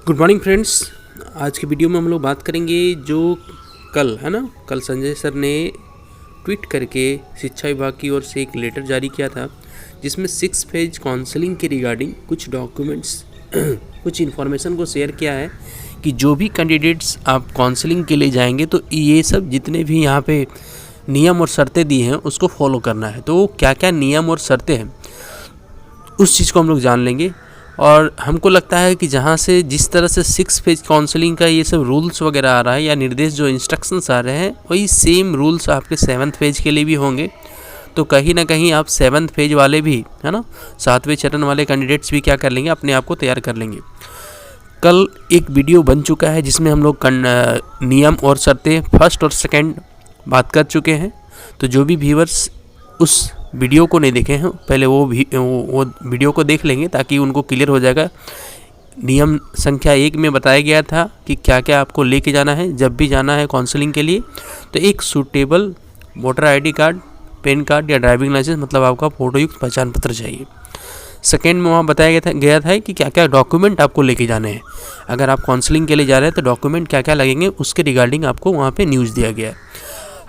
Good morning friends. आज की video में हम लोग बात करेंगे जो कल है ना, कल संजय सर ने ट्वीट करके शिक्षा विभाग की ओर से एक लेटर जारी किया था जिसमें 6 फेज काउंसलिंग के रिगार्डिंग कुछ डॉक्यूमेंट्स कुछ इन्फॉर्मेशन को शेयर किया है कि जो भी कैंडिडेट्स आप काउंसलिंग के लिए जाएंगे तो ये सब जितने भी यहाँ पे नियम और शर्तें दी हैं उसको फॉलो करना है। तो क्या क्या नियम और शर्तें हैं उस चीज़ को हम लोग जान लेंगे। और हमको लगता है कि जहाँ से जिस तरह से 6 फेज काउंसलिंग का ये सब रूल्स वगैरह आ रहा है या निर्देश जो इंस्ट्रक्शंस आ रहे हैं वही सेम रूल्स आपके 7th फेज के लिए भी होंगे। तो कहीं ना कहीं आप 7th फेज वाले भी है ना, 7वें चरण वाले कैंडिडेट्स भी क्या कर लेंगे, अपने आप को तैयार कर लेंगे। कल एक वीडियो बन चुका है जिसमें हम लोग नियम और शर्तें फर्स्ट और सेकेंड बात कर चुके हैं। तो जो भी व्यूअर्स उस वीडियो को नहीं देखे हैं पहले वो वीडियो को देख लेंगे ताकि उनको क्लियर हो जाएगा। नियम संख्या 1 में बताया गया था कि क्या क्या आपको लेके जाना है जब भी जाना है काउंसलिंग के लिए। तो एक suitable voter ID card, pan card या ड्राइविंग लाइसेंस, मतलब आपका फोटोयुक्त पहचान पत्र चाहिए। सेकेंड में वहाँ बताया गया था कि क्या क्या डॉक्यूमेंट आपको लेके जाने हैं। अगर आप काउंसलिंग के लिए जा रहे हैं तो डॉक्यूमेंट क्या क्या लगेंगे उसके रिगार्डिंग आपको वहाँ पे न्यूज़ दिया गया है।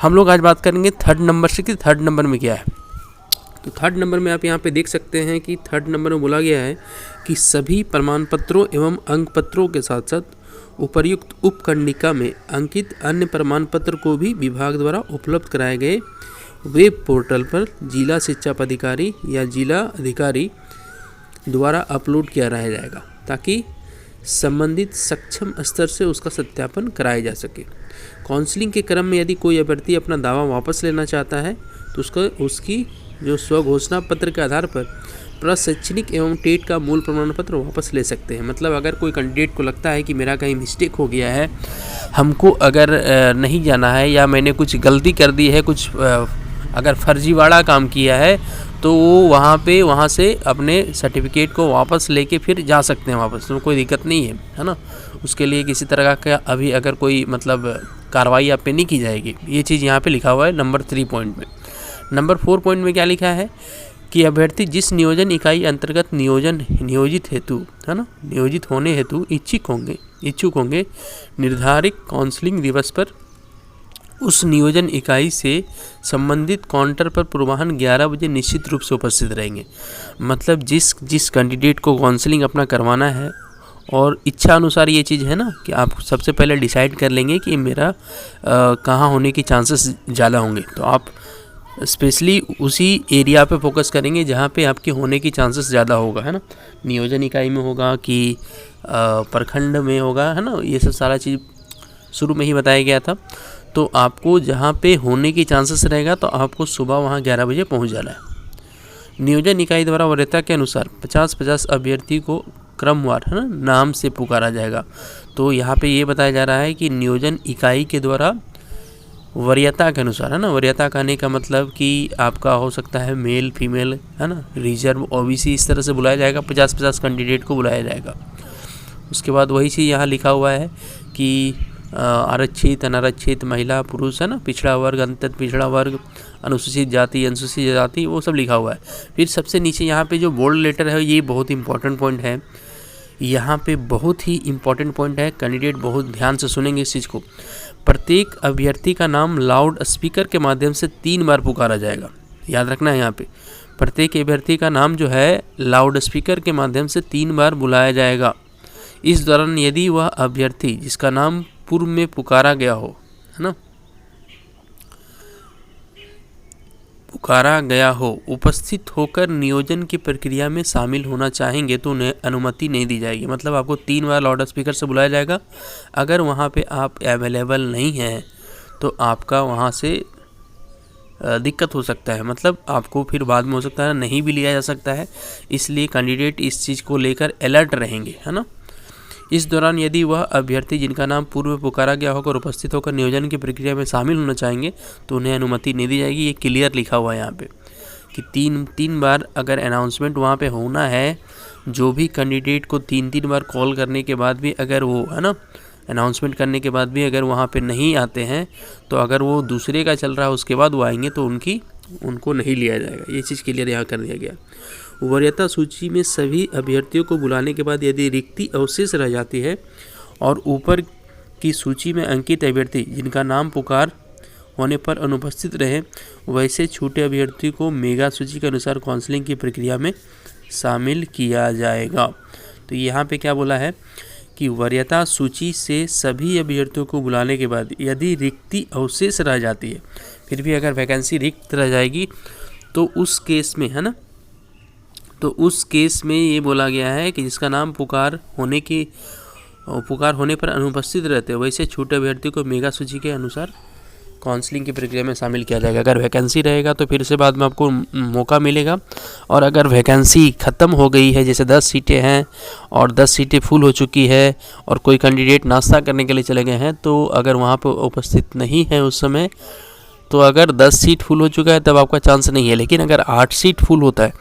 हम लोग आज बात करेंगे 3rd नंबर से कि 3rd नंबर में क्या है। तो 3rd नंबर में आप यहाँ पे देख सकते हैं कि 3rd नंबर में बोला गया है कि सभी प्रमाण पत्रों एवं अंक पत्रों के साथ साथ उपर्युक्त उपकंडिका में अंकित अन्य प्रमाण पत्र को भी विभाग द्वारा उपलब्ध कराए गए वेब पोर्टल पर जिला शिक्षा पदाधिकारी या जिला अधिकारी द्वारा अपलोड किया रह जाएगा ताकि संबंधित सक्षम स्तर से उसका सत्यापन कराया जा सके। काउंसलिंग के क्रम में यदि कोई अभ्यर्थी अपना दावा वापस लेना चाहता है तो उसकी जो स्वघोषणा पत्र के आधार पर प्रशैक्षणिक एवं टेट का मूल प्रमाण पत्र वापस ले सकते हैं। मतलब अगर कोई कैंडिडेट को लगता है कि मेरा कहीं मिस्टेक हो गया है, हमको अगर नहीं जाना है या मैंने कुछ गलती कर दी है, कुछ अगर फर्जीवाड़ा काम किया है, तो वो वहाँ से अपने सर्टिफिकेट को वापस लेके फिर जा सकते हैं वापस। तो कोई दिक्कत नहीं है ना। उसके लिए किसी तरह का अभी अगर कोई मतलब कार्रवाई आप पे नहीं की जाएगी। ये चीज़ यहाँ पे लिखा हुआ है नंबर 3 पॉइंट में। नंबर 4 पॉइंट में क्या लिखा है कि अभ्यर्थी जिस नियोजन इकाई अंतर्गत नियोजित हेतु है ना, नियोजित होने हेतु इच्छुक होंगे निर्धारित काउंसलिंग दिवस पर उस नियोजन इकाई से संबंधित काउंटर पर पूर्वाह्न 11 बजे निश्चित रूप से उपस्थित रहेंगे। मतलब जिस कैंडिडेट को काउंसलिंग अपना करवाना है और इच्छा अनुसार ये चीज़ है ना कि आप सबसे पहले डिसाइड कर लेंगे कि मेरा कहाँ होने की चांसेस ज़्यादा होंगे। तो आप स्पेशली उसी एरिया पे फोकस करेंगे जहाँ पे आपके होने की चांसेस ज़्यादा होगा, है ना। नियोजन इकाई में होगा कि प्रखंड में होगा, है ना। ये सब सारा चीज़ शुरू में ही बताया गया था। तो आपको जहाँ पे होने की चांसेस रहेगा तो आपको सुबह वहाँ 11 बजे पहुँच जाना है। नियोजन इकाई द्वारा वरीयता के अनुसार 50-50 अभ्यर्थी को क्रमवार है ना नाम से पुकारा जाएगा। तो यहाँ पे ये बताया जा रहा है कि नियोजन इकाई के द्वारा वरीयता के अनुसार, है ना। वरीयता कहने का मतलब कि आपका हो सकता है मेल फीमेल, है ना, रिजर्व ओबीसी, इस तरह से बुलाया जाएगा। 50-50 कैंडिडेट को बुलाया जाएगा। उसके बाद वही चीज़ यहाँ लिखा हुआ है कि आरक्षित, अनारक्षित, महिला, पुरुष, है ना, पिछड़ा वर्ग, अंतर पिछड़ा वर्ग, अनुसूचित जाति, वो सब लिखा हुआ है। फिर सबसे नीचे यहाँ पे जो बोल्ड लेटर है ये बहुत इंपॉर्टेंट पॉइंट है। यहाँ पे बहुत ही इंपॉर्टेंट पॉइंट है, कैंडिडेट बहुत ध्यान से सुनेंगे इस चीज़ को। प्रत्येक अभ्यर्थी का नाम लाउड स्पीकर के माध्यम से 3 बार पुकारा जाएगा। याद रखना है यहाँ पे, प्रत्येक अभ्यर्थी का नाम जो है लाउड स्पीकर के माध्यम से 3 बार बुलाया जाएगा। इस दौरान यदि वह अभ्यर्थी जिसका नाम पूर्व में पुकारा गया हो, है ना, पुकारा गया हो, उपस्थित होकर नियोजन की प्रक्रिया में शामिल होना चाहेंगे तो उन्हें अनुमति नहीं दी जाएगी। मतलब आपको 3 बार लाउड स्पीकर से बुलाया जाएगा। अगर वहाँ पे आप अवेलेबल नहीं हैं तो आपका वहाँ से दिक्कत हो सकता है। मतलब आपको फिर बाद में हो सकता है नहीं भी लिया जा सकता है। इसलिए कैंडिडेट इस चीज़ को लेकर अलर्ट रहेंगे, है ना। इस दौरान यदि वह अभ्यर्थी जिनका नाम पूर्व में पुकारा गया होकर उपस्थित होकर नियोजन की प्रक्रिया में शामिल होना चाहेंगे तो उन्हें अनुमति नहीं दी जाएगी। ये क्लियर लिखा हुआ है यहाँ पे कि 3 बार अगर अनाउंसमेंट वहाँ पे होना है, जो भी कैंडिडेट को 3 बार कॉल करने के बाद भी अगर वो, है ना, अनाउंसमेंट करने के बाद भी अगर वहाँ पे नहीं आते हैं तो अगर वो दूसरे का चल रहा है उसके बाद वो आएंगे तो उनको नहीं लिया जाएगा। ये चीज़ क्लियर यहाँ कर दिया गया। वरीयता सूची में सभी अभ्यर्थियों को बुलाने के बाद यदि रिक्ति अवशेष रह जाती है और ऊपर की सूची में अंकित अभ्यर्थी जिनका नाम पुकार होने पर अनुपस्थित रहे, वैसे छूटे अभ्यर्थी को मेगा सूची के अनुसार काउंसलिंग की प्रक्रिया में शामिल किया जाएगा। तो यहाँ पे क्या बोला है कि वरीयता सूची से सभी अभ्यर्थियों को बुलाने के बाद यदि रिक्ति अवशेष रह जाती है, फिर भी अगर वैकेंसी रिक्त रह जाएगी तो उस केस में, है ना, तो उस केस में ये बोला गया है कि जिसका नाम पुकार होने पर अनुपस्थित रहते हैं, वैसे छूटे अभ्यर्थी को मेगा सूची के अनुसार काउंसलिंग की प्रक्रिया में शामिल किया जाएगा। अगर वैकेंसी रहेगा तो फिर से बाद में आपको मौका मिलेगा, और अगर वैकेंसी ख़त्म हो गई है, जैसे 10 सीटें हैं और 10 सीटें फुल हो चुकी है और कोई कैंडिडेट नाश्ता करने के लिए चले गए हैं, तो अगर वहाँ पर उपस्थित नहीं है उस समय, तो अगर 10 सीट फुल हो चुका है तब आपका चांस नहीं है। लेकिन अगर 8 सीट फुल होता है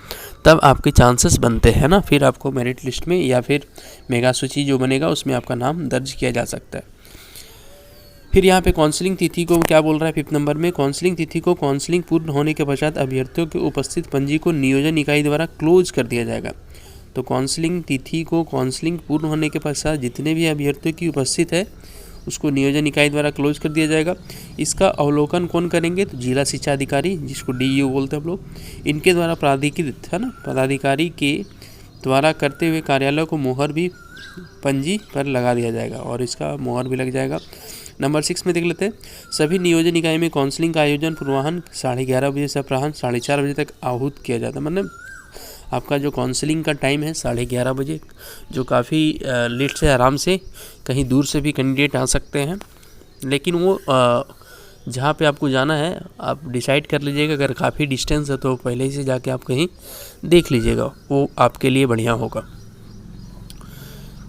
तब आपके चांसेस बनते हैं ना, फिर आपको मेरिट लिस्ट में या फिर मेगा सूची जो बनेगा उसमें आपका नाम दर्ज किया जा सकता है। फिर यहाँ पे काउंसलिंग तिथि को क्या बोल रहा है 5 नंबर में, काउंसलिंग तिथि को काउंसलिंग पूर्ण होने के पश्चात अभ्यर्थियों के उपस्थित पंजी को नियोजन इकाई द्वारा क्लोज कर दिया जाएगा। तो काउंसलिंग तिथि को काउंसलिंग पूर्ण होने के पश्चात जितने भी अभ्यर्थियों की उपस्थित है उसको नियोजन इकाई द्वारा क्लोज कर दिया जाएगा। इसका अवलोकन कौन करेंगे, तो जिला शिक्षा अधिकारी, जिसको DU बोलते हैं हम लोग, इनके द्वारा प्राधिकृत, है ना, पदाधिकारी के द्वारा करते हुए कार्यालय को मोहर भी पंजी पर लगा दिया जाएगा और इसका मोहर भी लग जाएगा। नंबर 6 में देख लेते हैं, सभी नियोजन इकाई में काउंसलिंग का आयोजन पूर्वाह्न 11:30 बजे से अपराह्न 4:30 बजे तक आहूत किया जाता है। मतलब आपका जो काउंसलिंग का टाइम है 11:30 बजे, जो काफ़ी लेट से आराम से कहीं दूर से भी कैंडिडेट आ सकते हैं, लेकिन वो जहाँ पे आपको जाना है आप डिसाइड कर लीजिएगा। अगर काफ़ी डिस्टेंस है तो पहले ही से जाके आप कहीं देख लीजिएगा, वो आपके लिए बढ़िया होगा।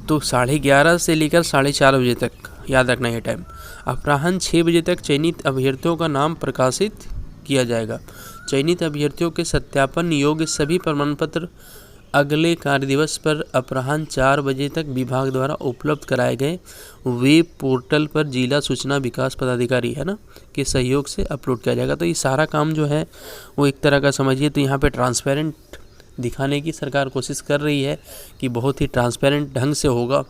तो 11:30 से लेकर 4:30 बजे तक याद रखना ये टाइम। अपराह्न 6 बजे तक चयनित अभ्यर्थियों का नाम प्रकाशित किया जाएगा। चयनित अभ्यर्थियों के सत्यापन योग्य सभी प्रमाण पत्र अगले कार्य दिवस पर अपराह्न 4 बजे तक विभाग द्वारा उपलब्ध कराए गए वेब पोर्टल पर जिला सूचना विकास पदाधिकारी, है ना, के सहयोग से अपलोड किया जाएगा। तो ये सारा काम जो है वो एक तरह का समझिए तो यहाँ पे ट्रांसपेरेंट दिखाने की सरकार कोशिश कर रही है कि बहुत ही ट्रांसपेरेंट ढंग से होगा,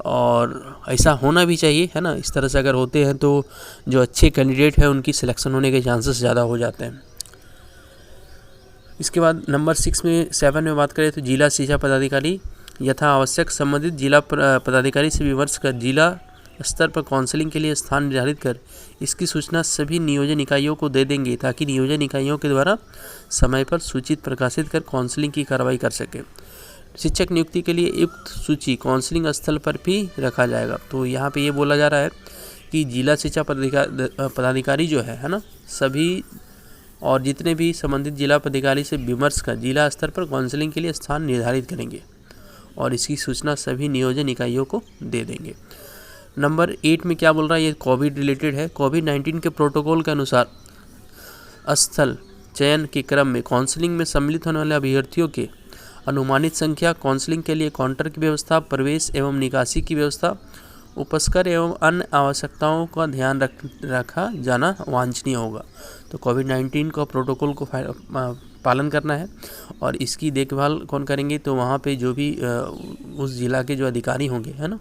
और ऐसा होना भी चाहिए, है ना। इस तरह से अगर होते हैं तो जो अच्छे कैंडिडेट हैं उनकी सिलेक्शन होने के चांसेस ज़्यादा हो जाते हैं। इसके बाद नंबर 7 में बात करें तो जिला शिक्षा पदाधिकारी यथा आवश्यक संबंधित जिला पदाधिकारी से विमर्श कर जिला स्तर पर काउंसलिंग के लिए स्थान निर्धारित कर इसकी सूचना सभी नियोजन इकाइयों को दे देंगे, ताकि नियोजन इकाइयों के द्वारा समय पर सूचित प्रकाशित कर काउंसलिंग की कार्रवाई कर सके। शिक्षक नियुक्ति के लिए युक्त सूची काउंसलिंग स्थल पर भी रखा जाएगा। तो यहाँ पे ये बोला जा रहा है कि जिला शिक्षा पदाधिकारी जो है ना, सभी और जितने भी संबंधित जिला पदाधिकारी से विमर्श कर जिला स्तर पर काउंसलिंग के लिए स्थान निर्धारित करेंगे और इसकी सूचना सभी नियोजन इकाइयों को दे देंगे। नंबर 8 में क्या बोल रहा है, ये कोविड रिलेटेड है। कोविड-19 के प्रोटोकॉल के अनुसार स्थल चयन के क्रम में काउंसलिंग में सम्मिलित होने वाले अभ्यर्थियों के अनुमानित संख्या, काउंसलिंग के लिए काउंटर की व्यवस्था, प्रवेश एवं निकासी की व्यवस्था, उपस्कर एवं अन्य आवश्यकताओं का ध्यान रखा जाना वांछनीय होगा। तो कोविड-19 का प्रोटोकॉल को पालन करना है और इसकी देखभाल कौन करेंगे, तो वहाँ पे जो भी उस जिला के जो अधिकारी होंगे, है ना,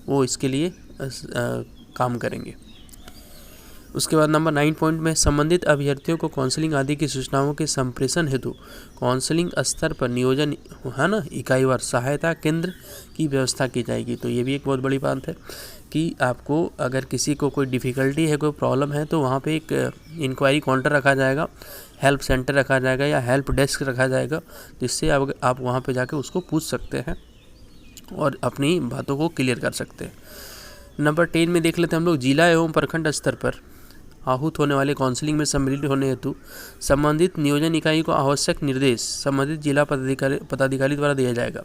वो इसके लिए काम करेंगे। उसके बाद नंबर 9 पॉइंट में संबंधित अभ्यर्थियों को काउंसलिंग आदि की सूचनाओं के संप्रेषण हेतु काउंसलिंग स्तर पर नियोजन, है ना, इकाईवार सहायता केंद्र की व्यवस्था की जाएगी। तो ये भी एक बहुत बड़ी बात है कि आपको अगर किसी को कोई डिफ़िकल्टी है, कोई प्रॉब्लम है, तो वहाँ पे एक इंक्वायरी काउंटर रखा जाएगा, हेल्प सेंटर रखा जाएगा या हेल्प डेस्क रखा जाएगा, जिससे आप वहाँ पे जाके उसको पूछ सकते हैं और अपनी बातों को क्लियर कर सकते हैं। नंबर 10 में देख लेते हैं हम लोग, जिला एवं प्रखंड स्तर पर आहूत होने वाले काउंसलिंग में सम्मिलित होने हेतु संबंधित नियोजन इकाई को आवश्यक निर्देश संबंधित जिला पदाधिकारी द्वारा दिया जाएगा।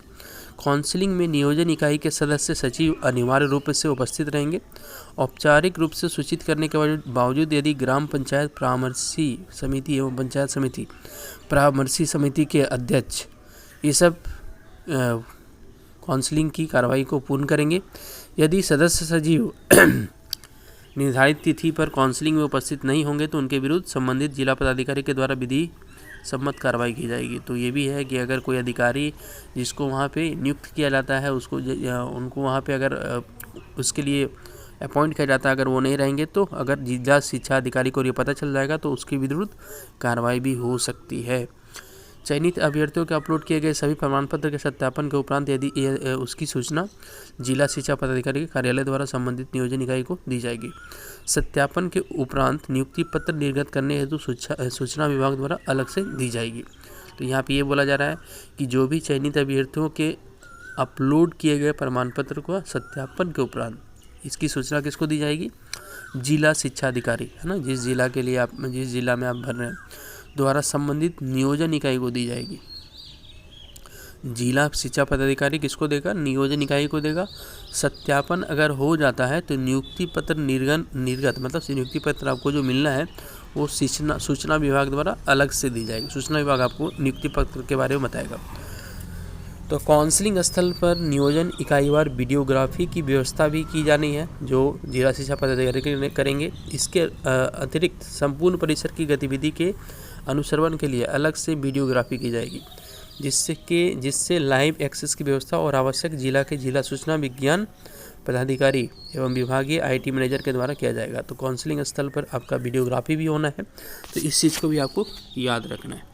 काउंसलिंग में नियोजन इकाई के सदस्य सचिव अनिवार्य रूप से उपस्थित रहेंगे। औपचारिक रूप से सूचित करने के बावजूद यदि ग्राम पंचायत परामर्शी समिति एवं पंचायत समिति परामर्शी समिति के अध्यक्ष ये सब काउंसलिंग की कार्रवाई को पूर्ण करेंगे। यदि सदस्य सचिव निर्धारित तिथि पर काउंसलिंग में उपस्थित नहीं होंगे तो उनके विरुद्ध संबंधित जिला पदाधिकारी के द्वारा विधि सम्मत कार्रवाई की जाएगी। तो ये भी है कि अगर कोई अधिकारी जिसको वहाँ पे नियुक्त किया जाता है उनको वहाँ पे अगर उसके लिए अपॉइंट किया जाता है, अगर वो नहीं रहेंगे तो अगर जिला शिक्षा अधिकारी को ये पता चल जाएगा तो उसके विरुद्ध कार्रवाई भी हो सकती है। चयनित अभ्यर्थियों के अपलोड किए गए सभी प्रमाण पत्र के सत्यापन के उपरांत यदि उसकी सूचना जिला शिक्षा पदाधिकारी के कार्यालय द्वारा संबंधित नियोजन इकाई को दी जाएगी। सत्यापन के उपरांत नियुक्ति पत्र निर्गत करने हेतु सूचना विभाग द्वारा अलग से दी जाएगी। तो यहाँ पे ये बोला जा रहा है कि जो भी चयनित अभ्यर्थियों के अपलोड किए गए प्रमाण पत्र को सत्यापन के उपरांत इसकी सूचना किसको दी जाएगी? जिला शिक्षा अधिकारी, है ना, जिस जिला में आप भर रहे हैं द्वारा संबंधित नियोजन इकाई को दी जाएगी। जिला शिक्षा पदाधिकारी किसको देगा? नियोजन इकाई को देगा। सत्यापन अगर हो जाता है तो नियुक्ति पत्र निर्गत मतलब नियुक्ति पत्र आपको जो मिलना है वो सूचना विभाग द्वारा अलग से दी जाएगी। सूचना विभाग आपको नियुक्ति पत्र के बारे में बताएगा। तो काउंसलिंग स्थल पर नियोजन इकाईवार वीडियोग्राफी की व्यवस्था भी की जानी है, जो जिला शिक्षा पदाधिकारी करेंगे। इसके अतिरिक्त संपूर्ण परिसर की गतिविधि के अनुश्रवण के लिए अलग से वीडियोग्राफी की जाएगी, जिससे लाइव एक्सेस की व्यवस्था और आवश्यक जिला के जिला सूचना विज्ञान पदाधिकारी एवं विभागीय IT मैनेजर के द्वारा किया जाएगा। तो काउंसलिंग स्थल पर आपका वीडियोग्राफी भी होना है, तो इस चीज़ को भी आपको याद रखना है।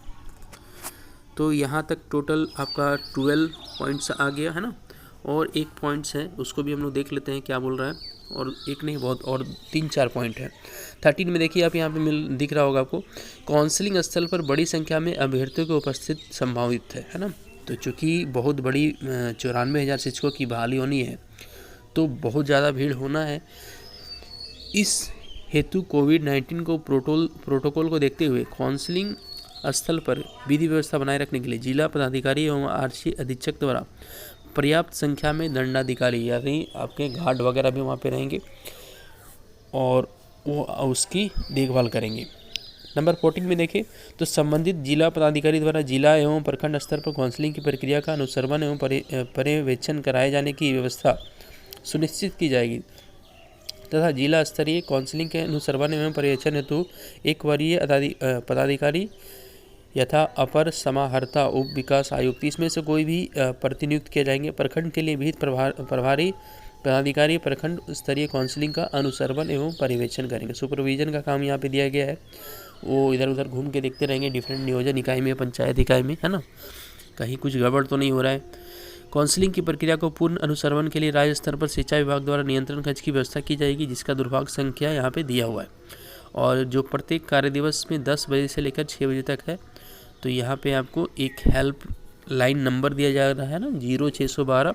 तो यहाँ तक टोटल आपका 12 पॉइंट्स आ गया है ना, और एक पॉइंट्स है उसको भी हम लोग देख लेते हैं क्या बोल रहा है। और एक नहीं बहुत और 3-4 पॉइंट है। 13 में देखिए आप यहाँ पे दिख रहा होगा आपको, काउंसलिंग स्थल पर बड़ी संख्या में अभ्यर्थियों की उपस्थित संभावित है ना। तो चूँकि बहुत बड़ी 94,000 शिक्षकों की बहाली होनी है तो बहुत ज़्यादा भीड़ होना है। इस हेतु कोविड-19 को प्रोटोकॉल को देखते हुए काउंसलिंग स्थल पर विधि व्यवस्था बनाए रखने के लिए जिला पदाधिकारी एवं आरक्षी अधीक्षक द्वारा पर्याप्त संख्या में दंडाधिकारी यानी आपके गार्ड वगैरह भी वहाँ पे रहेंगे और वो उसकी देखभाल करेंगे। नंबर 14 में देखें तो संबंधित जिला पदाधिकारी द्वारा जिला एवं प्रखंड स्तर पर काउंसलिंग की प्रक्रिया का अनुश्रवण एवं पर्यवेक्षण कराए जाने की व्यवस्था सुनिश्चित की जाएगी तथा जिला स्तरीय काउंसलिंग के अनुश्रवण एवं पर्यवेक्षण हेतु एक वरीय पदाधिकारी यथा अपर समाहर्ता उप विकास आयुक्त इसमें से कोई भी प्रतिनियुक्त किए जाएंगे। प्रखंड के लिए विहित प्रभारी पदाधिकारी प्रखंड स्तरीय काउंसलिंग का अनुश्रवण एवं पर्यवेक्षण करेंगे। सुपरविजन का काम यहाँ पे दिया गया है, वो इधर उधर घूम के देखते रहेंगे डिफरेंट नियोजन इकाई में, पंचायत इकाई में, है ना, कहीं कुछ गड़बड़ तो नहीं हो रहा है। काउंसलिंग की प्रक्रिया को पूर्ण अनुश्रवण के लिए राज्य स्तर पर शिक्षा विभाग द्वारा नियंत्रण कक्ष की व्यवस्था की जाएगी, जिसका दुर्भाग्य संख्या यहाँ पे दिया हुआ है और जो प्रत्येक कार्य दिवस में 10 बजे से लेकर 6 बजे तक है। तो यहाँ पे आपको एक हेल्प लाइन नंबर दिया जा रहा है ना, 0612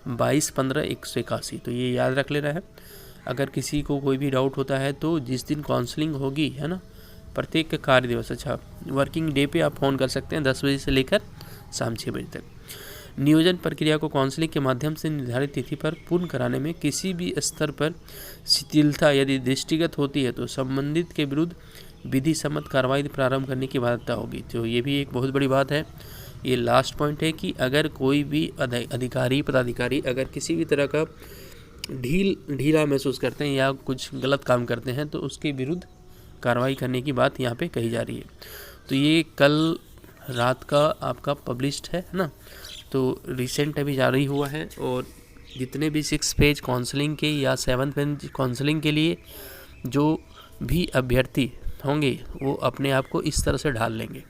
22 15 181। तो ये याद रख लेना है। अगर किसी को कोई भी डाउट होता है तो जिस दिन काउंसलिंग होगी, है ना, प्रत्येक कार्य दिवस, अच्छा वर्किंग डे पे आप फ़ोन कर सकते हैं 10 बजे से लेकर शाम 6 बजे तक। नियोजन प्रक्रिया को काउंसलिंग के माध्यम से निर्धारित तिथि पर पूर्ण कराने में किसी भी स्तर पर शिथिलता यदि दृष्टिगत होती है तो संबंधित के विरुद्ध विधि सम्मत कार्रवाई प्रारंभ करने की बाध्यता होगी। तो ये भी एक बहुत बड़ी बात है। ये लास्ट पॉइंट है कि अगर कोई भी अधिकारी पदाधिकारी अगर किसी भी तरह का ढीला महसूस करते हैं या कुछ गलत काम करते हैं तो उसके विरुद्ध कार्रवाई करने की बात यहाँ पे कही जा रही है। तो ये कल रात का आपका पब्लिश्ड है ना, तो रिसेंट अभी जारी हुआ है। और जितने भी 6 फेज काउंसलिंग के या 7 फेज काउंसलिंग के लिए जो भी अभ्यर्थी होंगे वो अपने आप को इस तरह से ढाल लेंगे,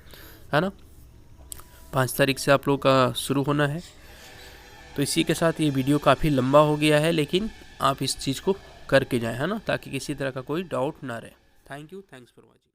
है ना। 5 तारीख से आप लोग का शुरू होना है। तो इसी के साथ ये वीडियो काफ़ी लंबा हो गया है, लेकिन आप इस चीज़ को करके जाएं, है ना, ताकि किसी तरह का कोई डाउट ना रहे। Thank you, thanks for watching.